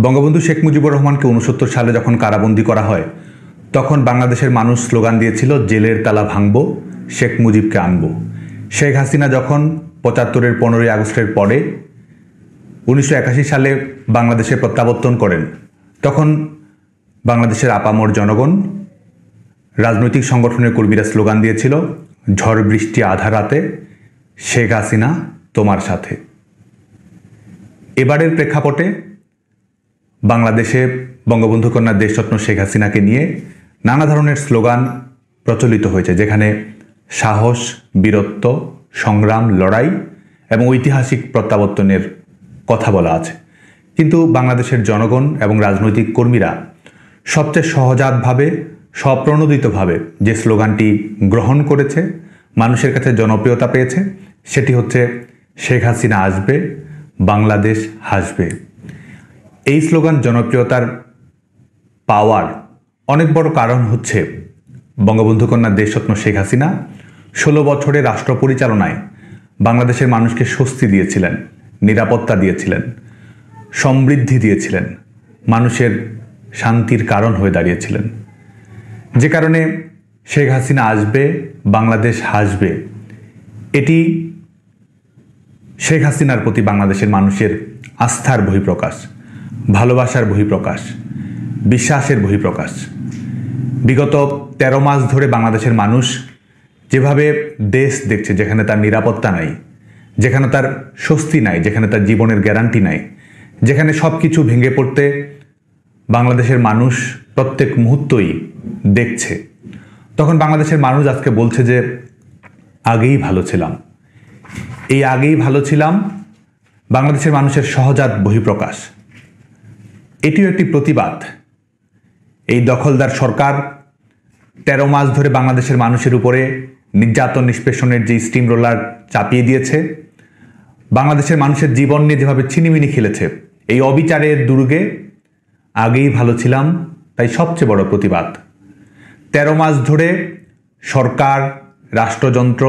বঙ্গবন্ধু শেখ মুজিবুর রহমানকে ৬৯ সালে যখন কারাবন্দী করা হয় তখন বাংলাদেশের মানুষ স্লোগান দিয়েছিল, জেলের তালা ভাঙব, শেখ মুজিবকে আনব। শেখ হাসিনা যখন ৭৫-এর ১৫ই আগস্টের পরে ১৯৮১ সালে বাংলাদেশে প্রত্যাবর্তন করেন, তখন বাংলাদেশের আপামর জনগণ, রাজনৈতিক সংগঠনের কর্মীরা স্লোগান দিয়েছিল, ঝড় বৃষ্টি আধা রাতে শেখ হাসিনা তোমার সাথে। এবারের প্রেক্ষাপটে বাংলাদেশে বঙ্গবন্ধু কন্যা দেশরত্ন শেখ হাসিনাকে নিয়ে নানা ধরনের স্লোগান প্রচলিত হয়েছে, যেখানে সাহস, বীরত্ব, সংগ্রাম, লড়াই এবং ঐতিহাসিক প্রত্যাবর্তনের কথা বলা আছে। কিন্তু বাংলাদেশের জনগণ এবং রাজনৈতিক কর্মীরা সবচেয়ে সহজাতভাবে, স্বপ্রণোদিতভাবে যে স্লোগানটি গ্রহণ করেছে, মানুষের কাছে জনপ্রিয়তা পেয়েছে, সেটি হচ্ছে শেখ হাসিনা আসবে, বাংলাদেশ হাসবে। এই স্লোগান জনপ্রিয়তার পাওয়ার অনেক বড় কারণ হচ্ছে বঙ্গবন্ধু কন্যা দেশরত্ন শেখ হাসিনা ১৬ বছরের রাষ্ট্র পরিচালনায় বাংলাদেশের মানুষকে স্বস্তি দিয়েছিলেন, নিরাপত্তা দিয়েছিলেন, সমৃদ্ধি দিয়েছিলেন, মানুষের শান্তির কারণ হয়ে দাঁড়িয়েছিলেন। যে কারণে শেখ হাসিনা আসবে, বাংলাদেশ হাসবে, এটি শেখ হাসিনার প্রতি বাংলাদেশের মানুষের আস্থার বহিঃপ্রকাশ, ভালোবাসার বহিঃপ্রকাশ, বিশ্বাসের বহিঃপ্রকাশ। বিগত ১৩ মাস ধরে বাংলাদেশের মানুষ যেভাবে দেশ দেখছে, যেখানে তার নিরাপত্তা নাই, যেখানে তার স্বস্তি নাই, যেখানে তার জীবনের গ্যারান্টি নাই, যেখানে সব কিছু ভেঙে পড়তে বাংলাদেশের মানুষ প্রত্যেক মুহূর্তই দেখছে, তখন বাংলাদেশের মানুষ আজকে বলছে যে আগেই ভালো ছিলাম। এই আগেই ভালো ছিলাম বাংলাদেশের মানুষের সহজাত বহিঃপ্রকাশ। এটিও একটি প্রতিবাদ। এই দখলদার সরকার ১৩ মাস ধরে বাংলাদেশের মানুষের উপরে নির্যাতন নিষ্পেষণের যে স্টিম রোলার চাপিয়ে দিয়েছে, বাংলাদেশের মানুষের জীবন নিয়ে যেভাবে ছিনিমিনি খেলেছে, এই অবিচারের দুর্গে আগেই ভালো ছিলাম তাই সবচেয়ে বড় প্রতিবাদ। ১৩ মাস ধরে সরকার, রাষ্ট্রযন্ত্র,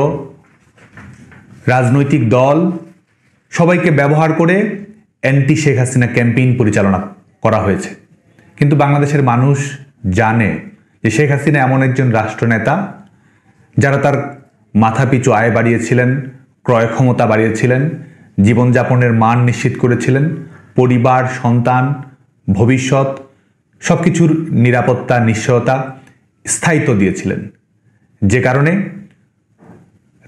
রাজনৈতিক দল সবাইকে ব্যবহার করে অ্যান্টি শেখ হাসিনা ক্যাম্পেইন পরিচালনা করা হয়েছে। কিন্তু বাংলাদেশের মানুষ জানে যে শেখ হাসিনা এমন একজন রাষ্ট্রনেতা যারা তার মাথাপিছু আয় বাড়িয়েছিলেন, ক্রয় ক্ষমতা বাড়িয়েছিলেন, জীবনযাপনের মান নিশ্চিত করেছিলেন, পরিবার, সন্তান, ভবিষ্যৎ সব কিছুর নিরাপত্তা, নিশ্চয়তা, স্থায়িত্ব দিয়েছিলেন। যে কারণে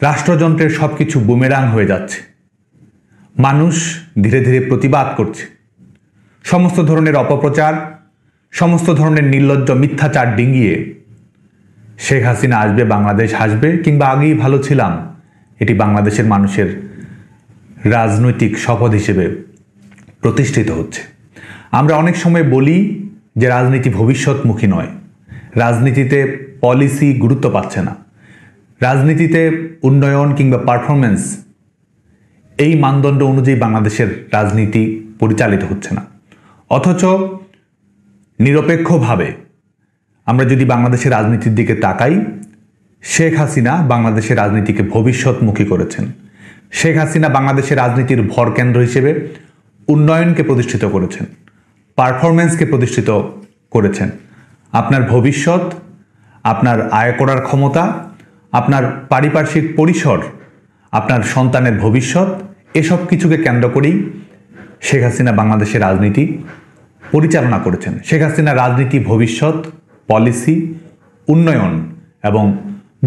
রাষ্ট্রযন্ত্রের সব কিছু বুমেরাং হয়ে যাচ্ছে। মানুষ ধীরে ধীরে প্রতিবাদ করছে। সমস্ত ধরনের অপপ্রচার, সমস্ত ধরনের নির্লজ্জ মিথ্যাচার ডিঙ্গিয়ে শেখ হাসিনা আসবে, বাংলাদেশ হাসবে কিংবা আগেই ভালো ছিলাম, এটি বাংলাদেশের মানুষের রাজনৈতিক শপথ হিসেবে প্রতিষ্ঠিত হচ্ছে। আমরা অনেক সময় বলি যে রাজনীতি ভবিষ্যৎমুখী নয়, রাজনীতিতে পলিসি গুরুত্ব পাচ্ছে না, রাজনীতিতে উন্নয়ন কিংবা পারফরমেন্স এই মানদণ্ড অনুযায়ী বাংলাদেশের রাজনীতি পরিচালিত হচ্ছে না। অথচ নিরপেক্ষভাবে আমরা যদি বাংলাদেশের রাজনীতির দিকে তাকাই, শেখ হাসিনা বাংলাদেশের রাজনীতিকে ভবিষ্যৎমুখী করেছেন। শেখ হাসিনা বাংলাদেশের রাজনীতির ভরকেন্দ্র হিসেবে উন্নয়নকে প্রতিষ্ঠিত করেছেন, পারফরমেন্সকে প্রতিষ্ঠিত করেছেন। আপনার ভবিষ্যৎ, আপনার আয় করার ক্ষমতা, আপনার পারিপার্শ্বিক পরিসর, আপনার সন্তানের ভবিষ্যৎ, এসব কিছুকে কেন্দ্র করেই শেখ হাসিনা বাংলাদেশের রাজনীতি পরিচালনা করেছেন। শেখ হাসিনার রাজনীতি ভবিষ্যৎ, পলিসি, উন্নয়ন এবং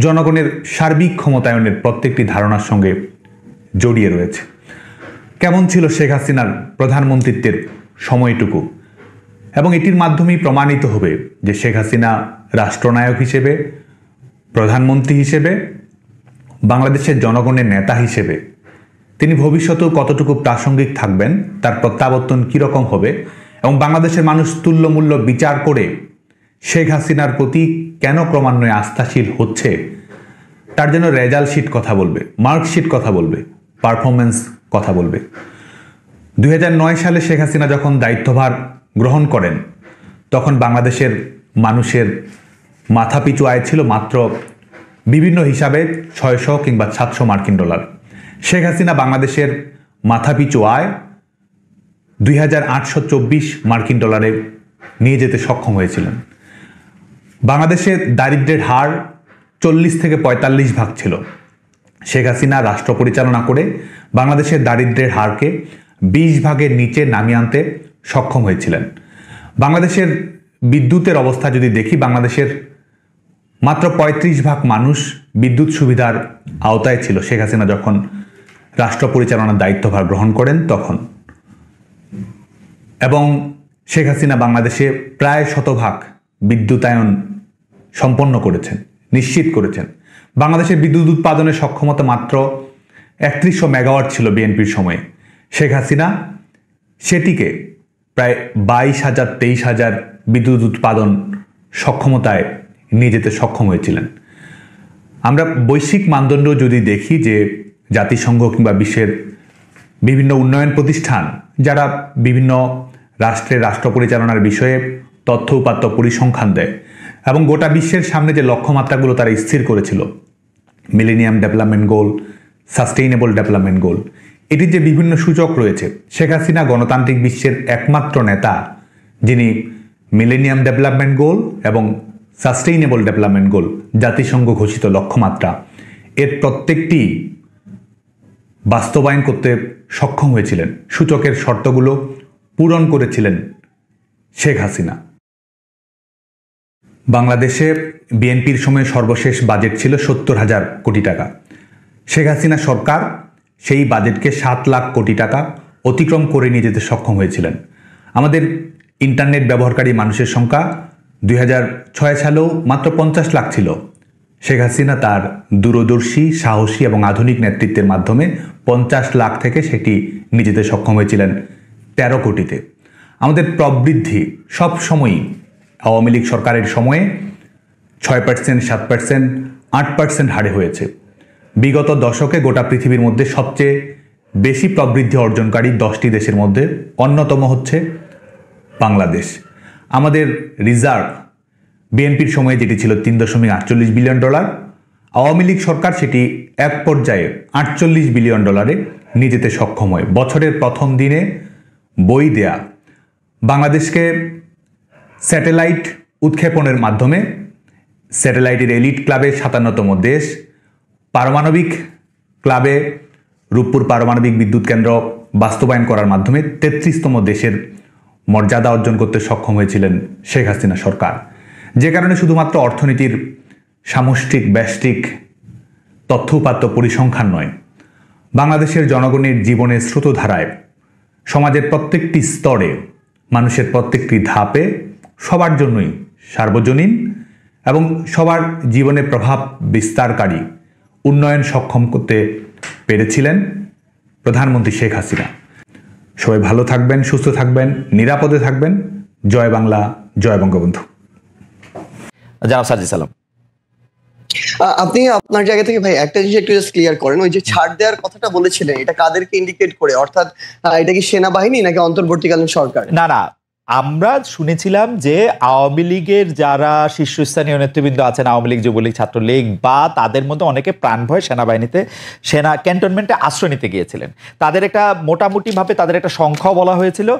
জনগণের সার্বিক ক্ষমতায়নের প্রত্যেকটি ধারণার সঙ্গে জড়িয়ে রয়েছে। কেমন ছিল শেখ হাসিনার প্রধানমন্ত্রিত্বের সময়টুকু, এবং এটির মাধ্যমেই প্রমাণিত হবে যে শেখ হাসিনা রাষ্ট্রনায়ক হিসেবে, প্রধানমন্ত্রী হিসেবে, বাংলাদেশের জনগণের নেতা হিসেবে তিনি ভবিষ্যতেও কতটুকু প্রাসঙ্গিক থাকবেন, তার প্রত্যাবর্তন কীরকম হবে, এবং বাংলাদেশের মানুষ তুল্যমূল্য বিচার করে শেখ হাসিনার প্রতি কেন ক্রমান্বয়ে আস্থাশীল হচ্ছে, তার জন্য রেজাল্ট শিট কথা বলবে, মার্কশিট কথা বলবে, পারফরমেন্স কথা বলবে। ২০০৯ সালে শেখ হাসিনা যখন দায়িত্বভার গ্রহণ করেন, তখন বাংলাদেশের মানুষের মাথাপিছু আয় ছিল মাত্র বিভিন্ন হিসাবে ৬০০ কিংবা ৭০০ মার্কিন ডলার। শেখ হাসিনা বাংলাদেশের মাথাপিছু আয় $2,824 মার্কিন ডলারে নিয়ে যেতে সক্ষম হয়েছিলেন। বাংলাদেশে দারিদ্র্যের হার 40 থেকে 45 ভাগ ছিল। শেখ হাসিনা রাষ্ট্র পরিচালনা করে বাংলাদেশের দারিদ্র্যের হারকে 20 ভাগের নিচে নামিয়ে আনতে সক্ষম হয়েছিলেন। বাংলাদেশের বিদ্যুতের অবস্থা যদি দেখি, বাংলাদেশের মাত্র 35 ভাগ মানুষ বিদ্যুৎ সুবিধার আওতায় ছিল শেখ হাসিনা যখন রাষ্ট্র পরিচালনার দায়িত্বভার গ্রহণ করেন তখন। এবং শেখ হাসিনা বাংলাদেশে প্রায় 100% বিদ্যুতায়ন সম্পন্ন করেছেন, নিশ্চিত করেছেন। বাংলাদেশের বিদ্যুৎ উৎপাদনের সক্ষমতা মাত্র 3100 মেগাওয়াট ছিল বিএনপির সময়ে। শেখ হাসিনা সেটিকে প্রায় 22,000 23,000 বিদ্যুৎ উৎপাদন সক্ষমতায় নিয়ে যেতে সক্ষম হয়েছিলেন। আমরা বৈশ্বিক মানদণ্ড যদি দেখি, যে জাতিসংঘ কিংবা বিশ্বের বিভিন্ন উন্নয়ন প্রতিষ্ঠান যারা বিভিন্ন রাষ্ট্রের রাষ্ট্র পরিচালনার বিষয়ে তথ্য উপাত্ত পরিসংখ্যান দেয় এবং গোটা বিশ্বের সামনে যে লক্ষ্যমাত্রাগুলো তারা স্থির করেছিল, millennium development goal, sustainable development goal, এটির যে বিভিন্ন সূচক রয়েছে, শেখ হাসিনা গণতান্ত্রিক বিশ্বের একমাত্র নেতা যিনি মিলেনিয়াম ডেভেলপমেন্ট গোল এবং সাস্টেইনেবল ডেভেলপমেন্ট গোল, জাতিসংঘ ঘোষিত লক্ষ্যমাত্রা, এর প্রত্যেকটি বাস্তবায়ন করতে সক্ষম হয়েছিলেন। সূচকের শর্তগুলো পূরণ করেছিলেন শেখ হাসিনা। বাংলাদেশে বিএনপির সময় সর্বশেষ বাজেট ছিল 70,000 কোটি টাকা। শেখ হাসিনা সরকার সেই বাজেটকে 7 লাখ কোটি টাকা অতিক্রম করে নিয়ে যেতে সক্ষম হয়েছিলেন। আমাদের ইন্টারনেট ব্যবহারকারী মানুষের সংখ্যা 2006 সালেও মাত্র 50 লাখ ছিল। শেখ হাসিনা তার দূরদর্শী, সাহসী এবং আধুনিক নেতৃত্বের মাধ্যমে 50 লাখ থেকে সেটি নিয়ে যেতে সক্ষম হয়েছিলেন 13 কোটিতে। আমাদের প্রবৃদ্ধি সবসময়ই আওয়ামী লীগ সরকারের সময়ে 6%, 7%, 8% হারে হয়েছে। বিগত দশকে গোটা পৃথিবীর মধ্যে সবচেয়ে বেশি প্রবৃদ্ধি অর্জনকারী 10টি দেশের মধ্যে অন্যতম হচ্ছে বাংলাদেশ। আমাদের রিজার্ভ বিএনপির সময়ে যেটি ছিল $3.48 বিলিয়ন, আওয়ামী লীগ সরকার সেটি এক পর্যায়ে $48 বিলিয়ন নিয়ে যেতে সক্ষম হয়। বছরের প্রথম দিনে বই দেয়া বাংলাদেশকে স্যাটেলাইট উৎক্ষেপণের মাধ্যমে স্যাটেলাইটের এলিট ক্লাবে 57তম দেশ, পারমাণবিক ক্লাবে রূপপুর পারমাণবিক বিদ্যুৎ কেন্দ্র বাস্তবায়ন করার মাধ্যমে 33তম দেশের মর্যাদা অর্জন করতে সক্ষম হয়েছিলেন শেখ হাসিনা সরকার। যে কারণে শুধুমাত্র অর্থনীতির সামষ্টিক ব্যষ্টিক তথ্য উপাত্ত পরিসংখ্যান নয়, বাংলাদেশের জনগণের জীবনের স্রোতধারায়, সমাজের প্রত্যেকটি স্তরে, মানুষের প্রত্যেকটি ধাপে সবার জন্যই সার্বজনীন এবং সবার জীবনে প্রভাব বিস্তারকারী উন্নয়ন সক্ষম করতে পেরেছিলেন প্রধানমন্ত্রী শেখ হাসিনা। সবাই ভালো থাকবেন, সুস্থ থাকবেন, নিরাপদে থাকবেন। জয় বাংলা, জয় বঙ্গবন্ধু। জনাব সাজিদ সালাম, আপনি আপনার জায়গা থেকে ভাই একটা জিনিস একটু জাস্ট ক্লিয়ার করেন, ওই যে ছাড় দেওয়ার কথাটা বলেছিলেন, এটা কাদেরকে ইন্ডিকেট করে? অর্থাৎ এটা কি সেনাবাহিনী নাকি অন্তর্বর্তীকালীন সরকার? না না, আমরা শুনেছিলাম যে আওয়ামী লীগের যারা শীর্ষস্থানীয় নেতৃবৃন্দ আছেন, আওয়ামী লীগ, যুবলীগ, ছাত্রলীগ, বা তাদের মধ্যে অনেকে প্রাণ ভয় সেনাবাহিনীতে, সেনা ক্যান্টনমেন্টে আশ্রয় নিতে গিয়েছিলেন। তাদের একটা মোটামুটিভাবে তাদের একটা সংখ্যাও বলা হয়েছিল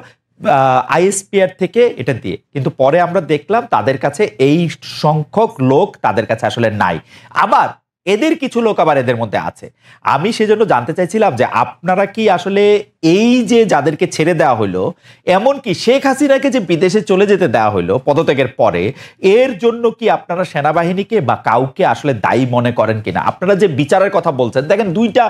আইএসপিআর থেকে এটা দিয়ে, কিন্তু পরে আমরা দেখলাম তাদের কাছে এই সংখ্যক লোক তাদের কাছে আসলে নাই। আবার এদের কিছু লোক আবার এদের মধ্যে আছে। আমি সেজন্য জানতে চাইছিলাম যে আপনারা কি আসলে এই যে যাদেরকে ছেড়ে দেওয়া হলো, এমনকি শেখ হাসিনাকে যে বিদেশে চলে যেতে দেওয়া হলো পদত্যাগের পরে, এর জন্য কি আপনারা সেনাবাহিনীকে বা কাউকে আসলে দায়ী মনে করেন কিনা? আপনারা যে বিচারের কথা বলছেন, দেখেন দুইটা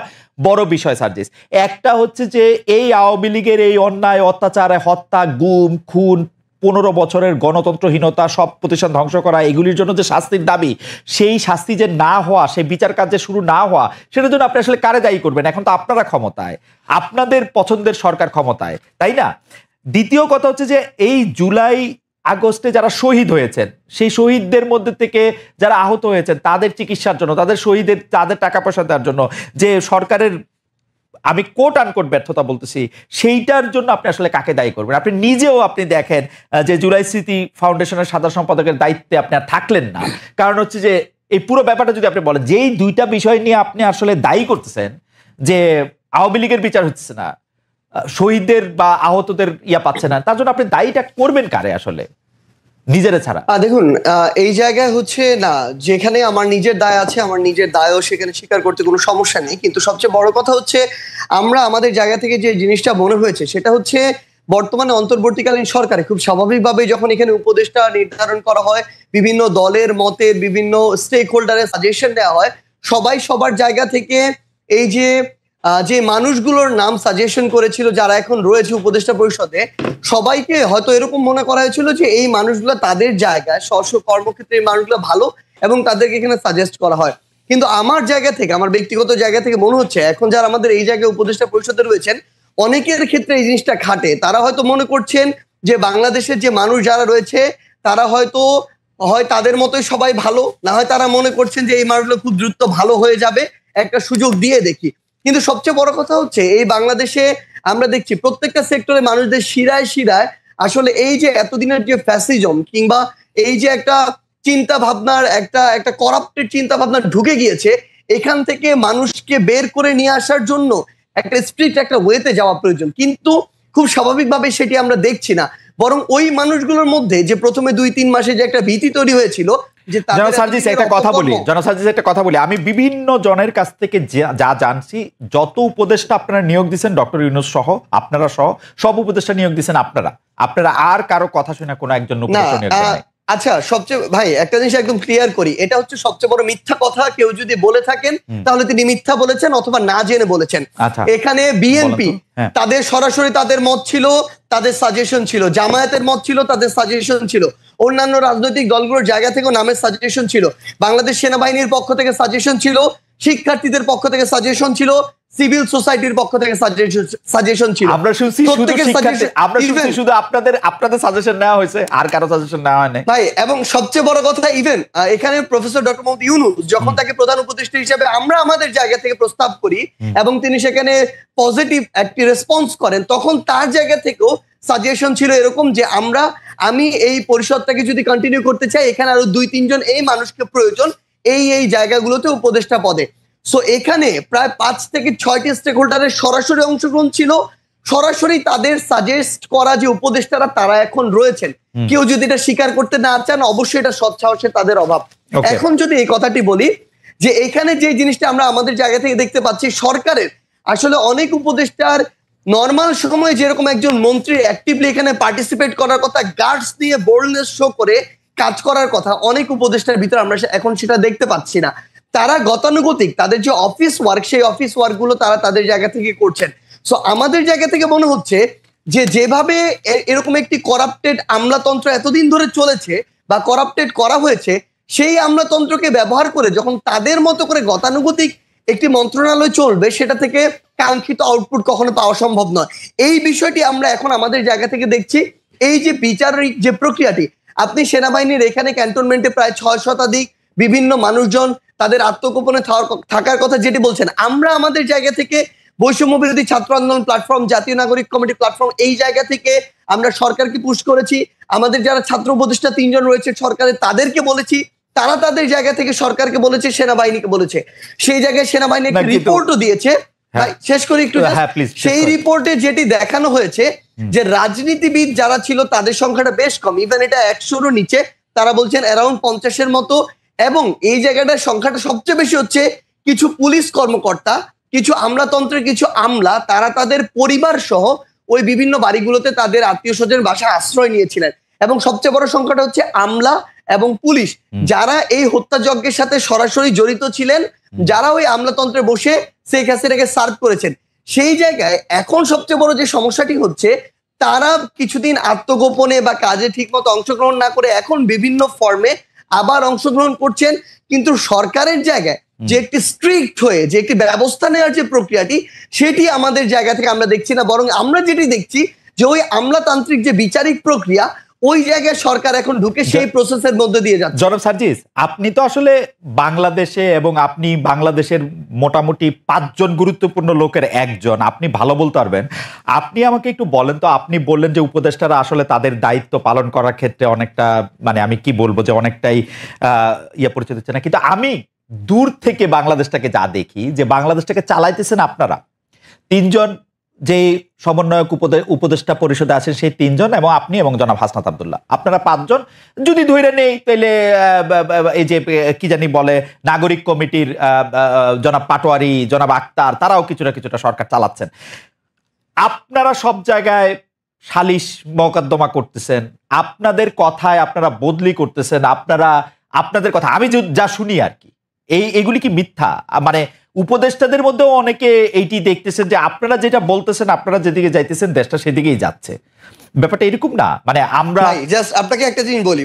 বড় বিষয় সার্জিস। একটা হচ্ছে যে এই আওয়ামী লীগের এই অন্যায়, অত্যাচার, হত্যা, গুম, খুন, 15 বছরের গণতন্ত্রহীনতা, সব প্রতিষ্ঠান ধ্বংস করা, এগুলির জন্য যে শাস্তির দাবি, সেই শাস্তি যে না হওয়া, সেই বিচার কার্য শুরু না হওয়া, সেটার জন্য আপনি আসলে কারে দায়ী করবেন? এখন তো আপনারা ক্ষমতায়, আপনাদের পছন্দের সরকার ক্ষমতায়, তাই না? দ্বিতীয় কথা হচ্ছে যে এই জুলাই আগস্টে যারা শহীদ হয়েছেন, সেই শহীদদের মধ্যে থেকে যারা আহত হয়েছেন, তাদের চিকিৎসার জন্য, তাদের টাকা পয়সা দেওয়ার জন্য যে সরকারের, আমি কোট আনকোট ব্যর্থতা বলতেছি, সেইটার জন্য আপনি আসলে কাকে দায়ী করবেন? আপনি নিজেও আপনি দেখেন যে জুলাই স্মৃতি ফাউন্ডেশনের সাধারণ সম্পাদকের দায়িত্বে আপনি আর থাকলেন না। কারণ হচ্ছে যে এই পুরো ব্যাপারটা যদি আপনি বলেন, যেই দুইটা বিষয় নিয়ে আপনি আসলে দায়ী করতেছেন যে আওয়ামী লীগের বিচার হচ্ছে না, শহীদদের বা আহতদের পাচ্ছে না, তার জন্য আপনি দায়ীটা করবেন কারে আসলে, নিজেরা ছাড়া? দেখুন, এই জায়গায় হচ্ছে না, যেখানে আমার নিজের দায় আছে, আমার নিজের দায়ও সেখানে স্বীকার করতে কোনো সমস্যা নেই। কিন্তু সবচেয়ে বড় কথা হচ্ছে, আমরা আমাদের জায়গা থেকে যে জিনিসটা মনে হয়েছে সেটা হচ্ছে, বর্তমানে অন্তর্বর্তীকালীন সরকারে খুব স্বাভাবিকভাবে যখন এখানে উপদেষ্টা নির্ধারণ করা হয়, বিভিন্ন দলের মতের, বিভিন্ন স্টেক হোল্ডারের সাজেশন দেওয়া হয়, সবাই সবার জায়গা থেকে এই যে মানুষগুলোর নাম সাজেশন করেছিল যারা এখন রয়েছে উপদেষ্টা পরিষদে, সবাইকে হয়তো এরকম মনে করা হয়েছিল যে এই মানুষগুলো তাদের জায়গায় স্ব কর্মক্ষেত্রে এই মানুষগুলো ভালো এবং তাদেরকে এখানে সাজেস্ট করা হয়। কিন্তু আমার জায়গা থেকে, আমার ব্যক্তিগত জায়গা থেকে মনে হচ্ছে এখন যারা আমাদের এই জায়গায় উপদেষ্টা পরিষদে রয়েছেন, অনেকের ক্ষেত্রে এই জিনিসটা খাটে। তারা হয়তো মনে করছেন যে বাংলাদেশের যে মানুষ যারা রয়েছে তারা হয়তো হয় তাদের মতোই সবাই ভালো, না হয় তারা মনে করছেন যে এই মানুষগুলো খুব দ্রুত ভালো হয়ে যাবে, একটা সুযোগ দিয়ে দেখি। কিন্তু সবচেয়ে বড় কথা হচ্ছে, এই বাংলাদেশে আমরা দেখছি প্রত্যেকটা সেক্টরে মানুষদের শিরায় শিরায় আসলে এই যে এতদিনের যে ফ্যাসিজম কিংবা এই যে একটা চিন্তা ভাবনার একটা করাপ্টেড চিন্তা ভাবনা ঢুকে গিয়েছে, এখান থেকে মানুষকে বের করে নিয়ে আসার জন্য একটা স্ট্রিক্ট একটা ওয়েতে যাওয়া প্রয়োজন। কিন্তু খুব স্বাভাবিকভাবে সেটি আমরা দেখছি না, বরং ওই মানুষগুলোর মধ্যে যে প্রথমে 2-3 মাসে যে একটা ভীতি তৈরি হয়েছিল, একটা কথা বলি, আমি বিভিন্ন জনের কাছ থেকে যা জানছি, যত উপদেষ্টা আপনারা নিয়োগ দিচ্ছেন, ডক্টর ইউনূস সহ, আপনারা সহ সব উপদেষ্টা নিয়োগ দিচ্ছেন আপনারা আর কারো কথা শুনে কোনো একজন উপদেষ্টা নিয়োগ দেন নাই। আচ্ছা, সবচেয়ে ভাই একটা জিনিস একদম ক্লিয়ার করি, এটা হচ্ছে সবচেয়ে বড় মিথ্যা কথা। কেউ যদি বলে থাকেন তাহলে তিনি মিথ্যা বলেছেন অথবা না জেনে বলেছেন। এখানে বিএনপি তাদের সরাসরি তাদের মত ছিল, তাদের সাজেশন ছিল, জামায়াতের মত ছিল, তাদের সাজেশন ছিল, অন্যান্য রাজনৈতিক দলগুলোর জায়গা থেকেও নামের সাজেশন ছিল, বাংলাদেশ সেনাবাহিনীর পক্ষ থেকে সাজেশন ছিল, শিক্ষার্থীদের পক্ষ থেকে সাজেশন ছিল, সিভিল সোসাইটির পক্ষ থেকে সাজেশন ছিল। আমরা শুনছি শুধু আপনাদের সাজেশন নেওয়া হয়েছে, আর কারো সাজেশন নেওয়া হয়নি ভাই। এবং সবচেয়ে বড় কথা, ইভেন এখানে প্রফেসর ডক্টর মোহাম্মদ ইউনূস যখন তাকে প্রধান উপদেষ্টা হিসেবে আমরা আমাদের জায়গা থেকে প্রস্তাব করি এবং তিনি সেখানে পজিটিভ একটি রেসপন্স করেন, তখন তার জায়গা থেকেও সাজেশন ছিল এরকম যে আমি এই পরিষদটাকে যদি কন্টিনিউ করতে চাই, এখানে আরো 2-3 জন এই মানুষকে প্রয়োজন এই জায়গাগুলোতে উপদেষ্টা পদে। সো এখানে প্রায় 5 থেকে 6টি স্টেক হোল্ডারের সরাসরি অংশগ্রহণ ছিল, সরাসরি তাদের সাজেস্ট করা যে উপদেষ্টারা তারা এখন রয়েছেন। কেউ যদি এটা স্বীকার করতে না চান, অবশ্যই এটা সৎ সাহসের তাদের অভাব। এখন যদি এই কথাটি বলি যে এখানে যে জিনিসটা আমরা আমাদের জায়গা থেকে দেখতে পাচ্ছি, সরকারের আসলে অনেক উপদেষ্টার নর্মাল সময়ে যেরকম একজন মন্ত্রী অ্যাক্টিভলি এখানে পার্টিসিপেট করার কথা, গার্ডস দিয়ে বোল্ডনেস শো করে কাজ করার কথা, অনেক উপদেষ্টার ভিতরে আমরা এখন সেটা দেখতে পাচ্ছি না। তারা গতানুগতিক তাদের যে অফিস ওয়ার্ক, সেই অফিস ওয়ার্ক গুলো তারা তাদের জায়গা থেকে করছেন। সো আমাদের জায়গা থেকে মনে হচ্ছে যে যেভাবে এরকম একটি করাপ্টেড আমলাতন্ত্র এতদিন ধরে চলেছে বা করাপ্টেড করা হয়েছে, সেই আমলাতন্ত্রকে ব্যবহার করে যখন তাদের মতো করে গতানুগতিক একটি মন্ত্রণালয় চলবে, সেটা থেকে কাঙ্ক্ষিত আউটপুট কখনো পাওয়া সম্ভব নয়। এই বিষয়টি আমরা এখন আমাদের জায়গা থেকে দেখছি। এই যে বিচারিক যে প্রক্রিয়াটি, আপনি সেনাবাহিনীর এখানে ক্যান্টনমেন্টে প্রায় 6 শতাধিক বিভিন্ন মানুষজন তাদের আত্মগোপনে থাকার কথা যেটি বলছেন, আমরা আমাদের জায়গা থেকে বৈষম্য বিরোধী ছাত্র আন্দোলন প্ল্যাটফর্ম, জাতীয় নাগরিক কমিটি প্ল্যাটফর্ম, এই জায়গা থেকে আমরা সরকারকে পুশ করেছি। আমাদের যারা ছাত্র উপদেষ্টা 3 জন রয়েছে সরকারে, তাদেরকে বলেছি, তারা তাদের জায়গা থেকে সরকারকে বলেছে, সেনাবাহিনীকে বলেছে। সেই জায়গায় সেনাবাহিনী একটি রিপোর্টও দিয়েছে। শেষ করি একটু। সেই রিপোর্টে যেটি দেখানো হয়েছে যে রাজনীতিবিদ যারা ছিল তাদের সংখ্যাটা বেশ কম, ইভেন এটা 100-রও নিচে, তারা বলছেন অ্যারাউন্ড 50-এর মতো। এবং এই জায়গাটার সংখ্যাটা সবচেয়ে বেশি হচ্ছে কিছু পুলিশ কর্মকর্তা, কিছু আমলাতন্ত্রের কিছু আমলা, তারা তাদের পরিবার সহ ওই বিভিন্ন বাড়িগুলোতে তাদের আত্মীয় স্বজনের বাসায় আশ্রয় নিয়েছিলেন। এবং সবচেয়ে বড় সংখ্যাটা হচ্ছে আমলা এবং পুলিশ, যারা এই হত্যাযজ্ঞের সাথে সরাসরি জড়িত ছিলেন, যারা ওই আমলাতন্ত্রে বসে শেখ হাসিনাকে সার্ভ করেছেন। সেই জায়গায় এখন সবচেয়ে বড় যে সমস্যাটি হচ্ছে, তারা কিছুদিন আত্মগোপনে বা কাজে ঠিকমতো অংশগ্রহণ না করে এখন বিভিন্ন ফর্মে আবার অংশগ্রহণ করছেন। কিন্তু সরকারের জায়গায় যে একটি স্ট্রিক্ট হয়ে যে একটি ব্যবস্থা নেওয়ার যে প্রক্রিয়াটি, সেটি আমাদের জায়গা থেকে আমরা দেখছি না, বরং আমরা যেটি দেখছি যে ওই আমলাতান্ত্রিক যে বিচারিক প্রক্রিয়া, ওই জায়গায় সরকার এখন ঢুকে সেই প্রসেসের মধ্যে দিয়ে যাচ্ছে। জনাব সার্জিস, আপনি তো আসলে বাংলাদেশে এবং আপনি বাংলাদেশের মোটামুটি 5 জন গুরুত্বপূর্ণ লোকের একজন, আপনি ভালো বলতে পারবেন। আপনি আমাকে একটু বলেন তো, আপনি বললেন যে উপদেষ্টারা আসলে তাদের দায়িত্ব পালন করার ক্ষেত্রে অনেকটা, মানে আমি কি বলবো, যে অনেকটাই পরিচয় দিচ্ছে না। কিন্তু আমি দূর থেকে বাংলাদেশটাকে যা দেখি, যে বাংলাদেশটাকে চালাইতেছেন আপনারা 3 জন যে সমন্বয়ক উপদেষ্টা পরিষদে আছেন সেই 3 জন এবং আপনি এবং জনাব হাসনাত আব্দুল্লাহ, আপনারা 5 জন যদি ধরে নেই তাহলে এই যে কি জানি বলে নাগরিক কমিটির জনাব পাটোয়ারি, জনাব আক্তার, তারাও কিছুটা সরকার চালাচ্ছেন। আপনারা সব জায়গায় সালিশ মোকদ্দমা করতেছেন, আপনাদের কথায় আপনারা বদলি করতেছেন, আপনাদের কথা আমি যা শুনি আর কি, এইগুলি কি মিথ্যা? মানে উপদেষ্টাদের মধ্যেও অনেকে এইটি দেখতেছেন যে আপনারা যেটা বলতেছেন, আপনারা যেদিকে যাইতেছেন দেশটা সেদিকেই যাচ্ছে, ব্যাপারটা এরকম না? মানে আমরা জাস্ট আপনাকে একটা জিনিস বলি।